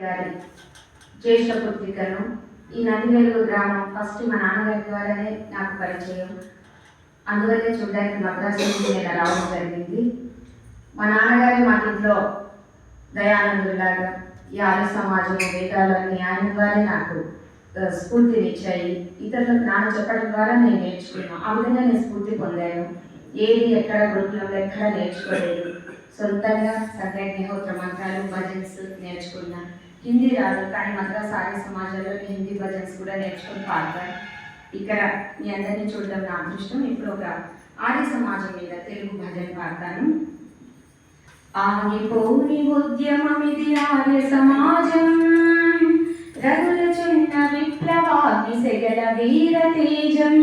గారి జ్యేష్ఠ పుత్రికను. ఈ నందివెలుగు గ్రామం ఫస్ట్ మా నాన్నగారి ద్వారానే నాకు పరిచయం. అందువల్లే చూడడానికి మద్రాసు నుంచి నేను రావడం జరిగింది. మా నాన్నగారి మా ఇంట్లో దయానందులాగా ఈ ఆర్య సమాజం వేదాలన్నీ ఆయన ద్వారా నాకు స్ఫూర్తినిచ్చాయి. ఇతరులకు నాన్న చెప్పడం ద్వారా నేను నేర్చుకున్నాను. ఆ విధంగా నేను స్ఫూర్తి పొందాను. ఏది ఎక్కడ గ్రూపులలో ఎక్కడ నేర్చుకోలేదు. సొంతంగా సంధ్యాగ్నిహోత్ర మంత్రాలు భజన్స్ నేర్చుకున్నాను. హిందీ రాదు, కానీ మద్రాసు ఆర్య సమాజంలో హిందీ భజన్స్ కూడా నేర్చుకుని పాడతాను. ఇక్కడ మీ అందరినీ చూడడం నా అదృష్టం. ఇప్పుడు ఒక ఆర్య సమాజం మీద తెలుగు భజన పాడతాను. ఆగిపోని ఉద్యమమిది ఆర్య సమాజం, రగులుచున్న విప్లవాగ్ని సెగల వీర తేజం.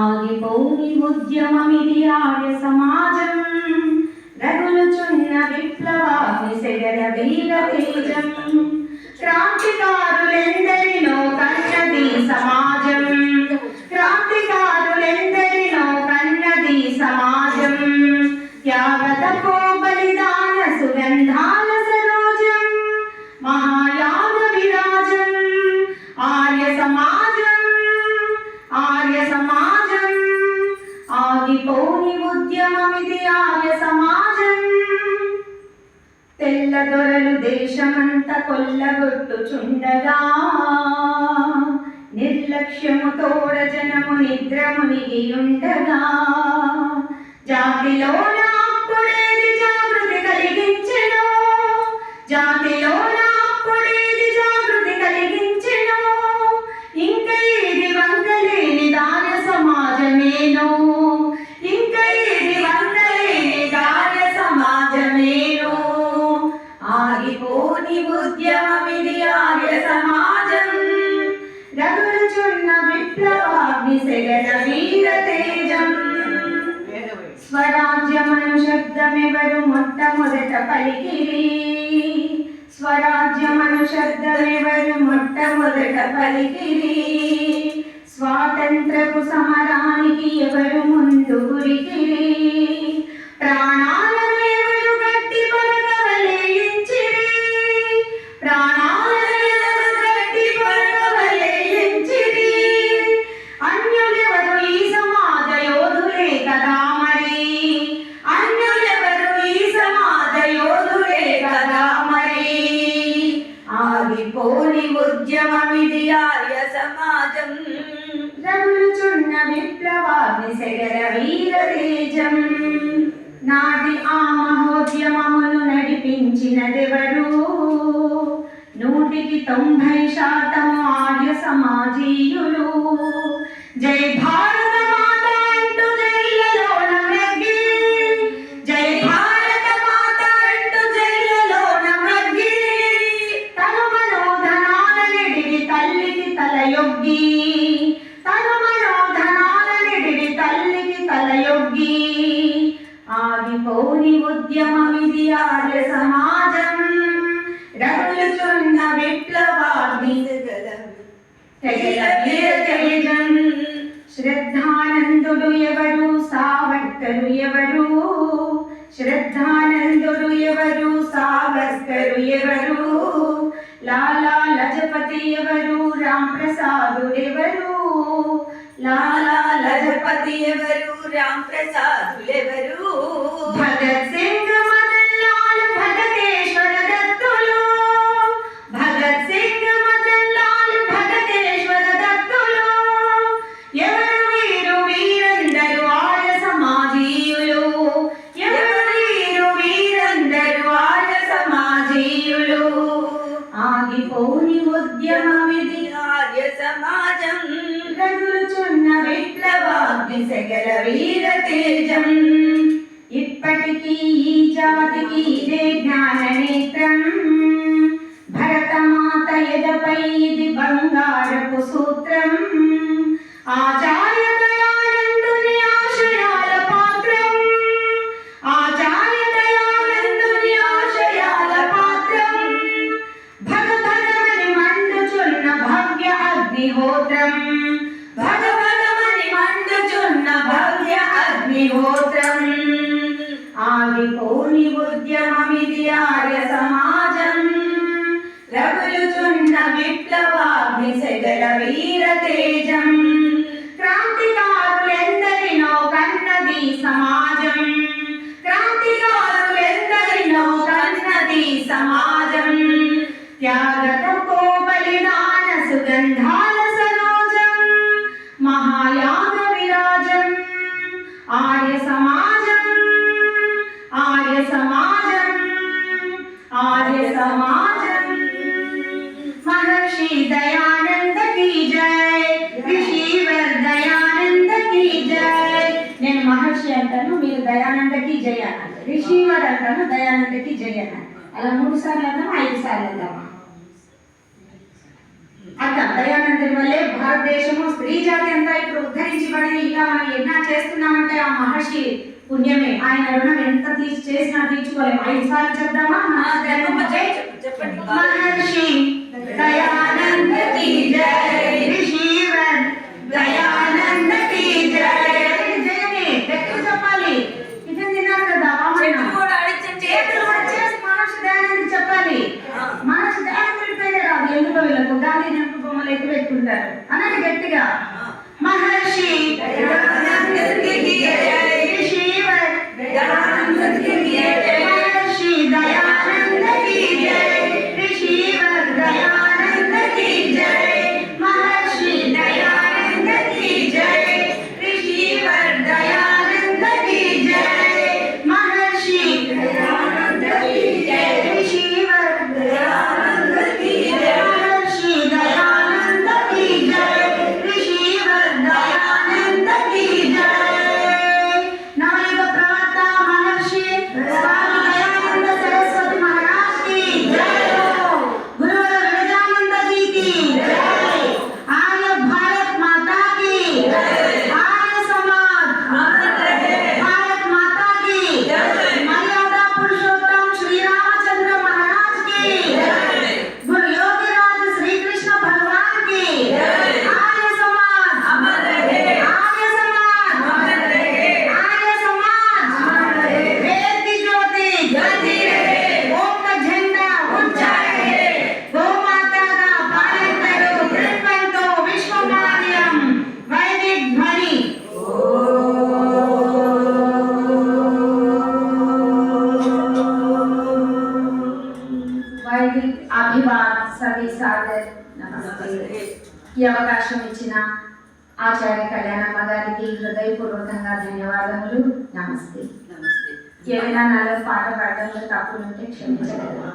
ఆగిపోని ఉద్యమమిది ఆర్య సమాజం, రగులుచున్న విప్లవాగ్ని సెగల వీర తేజం. క్రాంతికారులెందరినో కన్నది సమాజం, క్రాంతికారులెందరినో కన్నది సమాజం. త్యాగతపో బలిదాన సుగంధాల సరోజం, మహాయాగ విరాజం. ఆర్య సమాజం, ఆర్య సమాజం, ఆగిపోని ఉద్యమమిది ఆర్య సమాజం. తెల్ల దొరలు దేశమంత కొల్లగొట్టుచుండగా, నిర్లక్ష్యము తోడ జనము నిద్రమునిగియుండగా, జాతిలోన అప్పుడేది జాగృతి కలిగించెను, జాతిలోన అప్పుడేది జాగృతి కలిగించెను. ఇంక ఇది వంకలేని దాన సమాజమేనో, ఇంక ఇది వంకలేని దాన సమాజమేనో. ఆగిపోని ఉద్యమమిది ఆర్య సమాజం, రగులుచున్న విప్లవాగ్ని సెగల వీర తేజం. స్వరాజ్యమను శబ్దమెవరు మొట్టమొదట పలికిరి, స్వరాజ్యమను శబ్దమెవరు మొట్టమొదట పలికిరి. స్వాతంత్రపు సమరానికి ఎవరు ముందు గురికిరి, ప్రాణాలను ఎవరు గట్టి పరగవలేయించిరి, ప్రాణాలను ఎవరు గట్టి పరగవలేయించిరి. అన్యులెవరు ఈ సమాజ యోధులే కదా మరి, అన్యులెవరు ఈ సమాజ యోధులే కదా మరి. ఆగిపోని ఉద్యమమిది ఆర్య సమాజం, రగులుచున్న విప్లవాగ్ని సెగల వీర తేజం. నాటి ఆ మహోద్యమమును నడిపించినదెవరు, 90% ఆర్య సమాజీయులు. జై భారత మాత అంటూ జైలలోన మ్రగ్గి, జై భారత మాత అంటూ జైలలోన మ్రగ్గి. తను మనోధనాలనిడివి తల్లికి తలయొగ్గి, తను మనోధనాలనిడివి తల్లికి తలయొగ్గి. ఆగిపోని ఉద్యమమిది ఆర్య సమాజం, రగులుచున్న విప్లవాగ్ని సెగల వీర తేజం. శ్రద్ధానందుడు ఎవరు, సావర్కరు ఎవరు, శ్రద్ధానందుడు ఎవరు, సావర్కరు ఎవరు. లాలా లజపతి ఎవరు, రాంప్రసాదుడెవరు, లాలా లజపతి ఎవరు, రాంప్రసాదులెవరు. భగత్ సింగ్, మదన్ లాల్, భగతేశ్వర దత్తులు, భగత్ సింగ్, మదన్ లాల్, భగతేశ్వర దత్తులు. ఎవరు వీరు, వీరందరూ ఆర్య సమాజీయులు, ఎవరు వీరు, వీరందరూ ఆర్య సమాజీయులు. ఆగిపోని ఉద్యమమిది ఆర్య సమాజం, రగులుచున్న విప్లవాగ్ని సెగల వీర తేజం. ఇప్పటికీ ఈ జాతికి ఇదే జ్ఞాన నేత్రం, భరతమాత ఎదపై ఇది బంగారపు సూత్రం. ఆచార్య దయానందుని ఆశయాల పాత్రం, ఆచార్య దయానందుని ఆశయాల పాత్రం. భగభగమని మండుచున్న భవ్య అగ్నిహోత్రం, భగభగమని మండుచున్న భవ్య అగ్నిహోత్రం. ఆగిపోని ఉద్యమమిది ఆర్య సమాజం, రగులుచున్న విప్లవాగ్ని సెగల వీర తేజం క్రాంతికారులెందరినో కన్నది సమాజం క్రాంతికారులెందరినో కన్నది సమాజం త్యాగతపో బలిదాన సుగంధాల సరోజం మహాయాగ విరాజం ఆర్య సమాజం ఆర్య సమాజం ఆర్య సమాజం మహర్షి దయానంద की जय ऋषिवर दयानंद की जय నేను మహర్షి అంటాను మీరు దయానంద की जय అన్నారు ऋषिवर అంటాను దయానంద की जय అన్నారు అలా 3 సార్లు అందామా 5 సార్లు అందామా అర్థం దయానందుని వల్లే భారతదేశము స్త్రీ జాతి అంతా ఇప్పుడు ఉద్ధరించబడి ఇలా మనం ఎన్నా చేస్తున్నామంటే ఆ మహర్షి పుణ్యమే ఆయన రుణం ఎంత చేసినా తీర్చుకోలేము 5 సార్లు చెప్దామా చెప్పండి మహర్షి దయానంద की जय ऋषिवर దయానంద की जय జయనే ఎక్కడ చెప్పాలి ఇది తిన్నారు కదా చేతులు వచ్చేసి మహర్షి దయానంద చెప్పాలి మహర్షి దయానంద పేరే రాదు ఎందుకు వీళ్ళకు గాంధీ నెంపు బొమ్మలు ఎక్కువ పెట్టుకుంటారు అన్నది గట్టిగా మహర్షి దయానంద की जय ऋषिवर దయానంద की जय మహర్షి దయానంద की जय ऋषिवर దయానంద की जय మహర్షి దయానంద की जय ऋषिवर దయానంద की जय మహర్షి దయానంద की जय ऋषिवर దయానంద की जय మహర్షి దయానంద की जय ऋषिवर దయానంద की जय नवयुग प्रवक्ता महर्षि स्वामी दयानंद सरस्वती महाराज की जय हो गुरुवर विवेकानंद जी की जय आर्य भारत माता की जय आर्य समाज भारत माता की जय मर्यादा पुरुषोत्तम श्री रामचंद्र महाराज की जय गुरु योगीराज श्री कृष्ण भगवान की जय आर्य समाज अमर रहे आर्य समाज अमर रहे आर्य समाज अमर रहे वेद की ज्योति जलती रहे ओम का झंडा ऊंचा रहे गौ माता का पालन करो कृपंतो विश्वमार्यम वैदिक ध्वनि वैदिक अभिवाद सभी सादर नमस्ते ఈ అవకాశం ఇచ్చిన ఆచార్య కళ్యాణమ్మ గారికి హృదయపూర్వకంగా ధన్యవాదములు నమస్తే ఏమైనా నాలో పాట పాడడంలో తప్పులుంటే క్షమించగలరు